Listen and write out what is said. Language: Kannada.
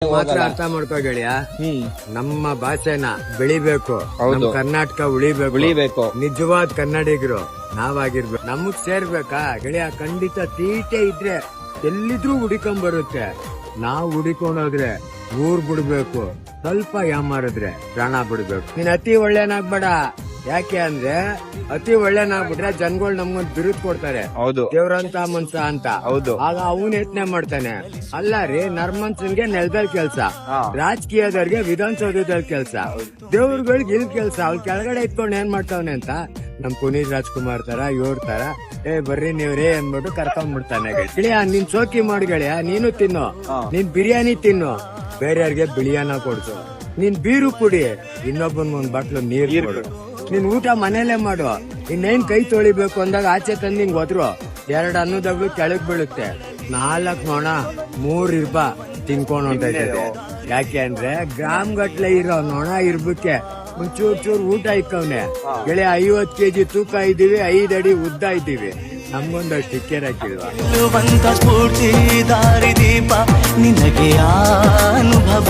ಮಾತ್ರ ಅರ್ಥ ಮಾಡ್ಕೋ ಗೆಳೆಯ. ನಮ್ಮ ಭಾಷೆನ ಬೆಳಿಬೇಕು, ನಮ್ಮ ಕರ್ನಾಟಕ ಉಳಿಬೇಕು. ನಿಜವಾದ ಕನ್ನಡಿಗರು ನಾವಾಗಿರ್ಬೇಕು. ನಮಗ್ ಸೇರ್ಬೇಕಾ ಗೆಳೆಯ? ಖಂಡಿತ ತೀಟೆ ಇದ್ರೆ ಎಲ್ಲಿದ್ರೂ ಹುಡಿಕೊಂಡ್ ಬರುತ್ತೆ. ನಾವ್ ಹುಡಿಕೊಂಡೋದ್ರೆ ಊರ್ ಬಿಡ್ಬೇಕು, ಸ್ವಲ್ಪ ಯಾಮಾರಿದ್ರೆ ಪ್ರಾಣ ಬಿಡ್ಬೇಕು. ನೀನ್ ಅತಿ ಒಳ್ಳೆನಾಗ್ಬೇಡ. ಯಾಕೆ ಅಂದ್ರೆ ಅತಿ ಒಳ್ಳೆನಾಗ್ಬಿಟ್ರೆ ಜನಗಳು ನಮ್ಗೊಂದ್ ಬಿರುದ್ ಕೊಡ್ತಾರೆ, ದೇವ್ರಂತ ಮನ್ಸ ಅಂತ. ಆಗ ಅವನ್ ಯತ್ನೆ ಮಾಡ್ತಾನೆ. ಅಲ್ಲ ರೀ, ನರ್ಮನ್ಸನ್ಗೆ ನೆಲದಲ್ಲಿ ಕೆಲ್ಸ, ರಾಜಕೀಯದವ್ರಿಗೆ ವಿಧಾನಸೌಧದಲ್ಲಿ ಕೆಲ್ಸ, ದೇವ್ರಗಳಿಗೆ ಇಲ್ಲಿ ಕೆಲ್ಸ. ಅವ್ರ ಕೆಳಗಡೆ ಇಟ್ಕೊಂಡು ಏನ್ ಮಾಡ್ತಾವನೆ ಅಂತ ನಮ್ ಪುನೀತ್ ರಾಜ್ಕುಮಾರ್ ತರ ಇವ್ರ ತರ ಬರ್ರಿ ನೀವ್ರೇ ಅಂದ್ಬಿಟ್ಟು ಕರ್ಕೊಂಡ್ಬಿಡ್ತಾನೆ. ಗೆಳೆಯ ನೀನ್ ಸೋಕಿ ಮಾಡಿ ಗೆಳೆಯ, ನೀನು ತಿನ್ನು. ನೀನ್ ಬಿರಿಯಾನಿ ತಿನ್ನು, ಬೇರೆಯವ್ರಿಗೆ ಬಿಳಿಯಾನ ಕೊಡ್ಸು. ನೀನ್ ಬೀರು ಕುಡಿ, ಇನ್ನೊಬ್ಬನ್ ಒಂದ್ ಬಾಟ್ಲು ನೀರ್ ಕೊಡು. ನೀನ್ ಊಟ ಮನೇಲೆ ಮಾಡು. ಇನ್ನೇನ್ ಕೈ ತೊಳಿಬೇಕು ಅಂದಾಗ ಆಚೆ ತಂದು ಹಿಂಗ್ ಹೋದ್ರು 2 ಅನ್ನದಗಳು ಕೆಳಗ್ ಬೀಳುತ್ತೆ. 4 ನೋಣ 3 ಇರ್ಬ ತಿನ್ಕೊಂಡು ಹೊಂಟೈತೆ. ಯಾಕೆ ಅಂದ್ರೆ ಗ್ರಾಮ್ ಗಟ್ಲೆ ಇರೋ ನೋಣ ಇರ್ಬಕ್ಕೆ ಒಂಚೂರ್ ಊಟ ಇಕ್ಕವ್ನೆ. ಗೆಳೆಯ 50 kg ತೂಕ ಇದ್ದೀವಿ, 5 ಅಡಿ ಉದ್ದ ಇದ್ದೀವಿ. ನಮ್ಗೊಂದಷ್ಟು ಟಿಕ್ಕೇರ್ ಹಾಕಿಲ್ವಾ? ಸ್ಫೂರ್ತಿ ದಾರಿ ದೀಪ ನಿನಗೆ ಅನುಭವ.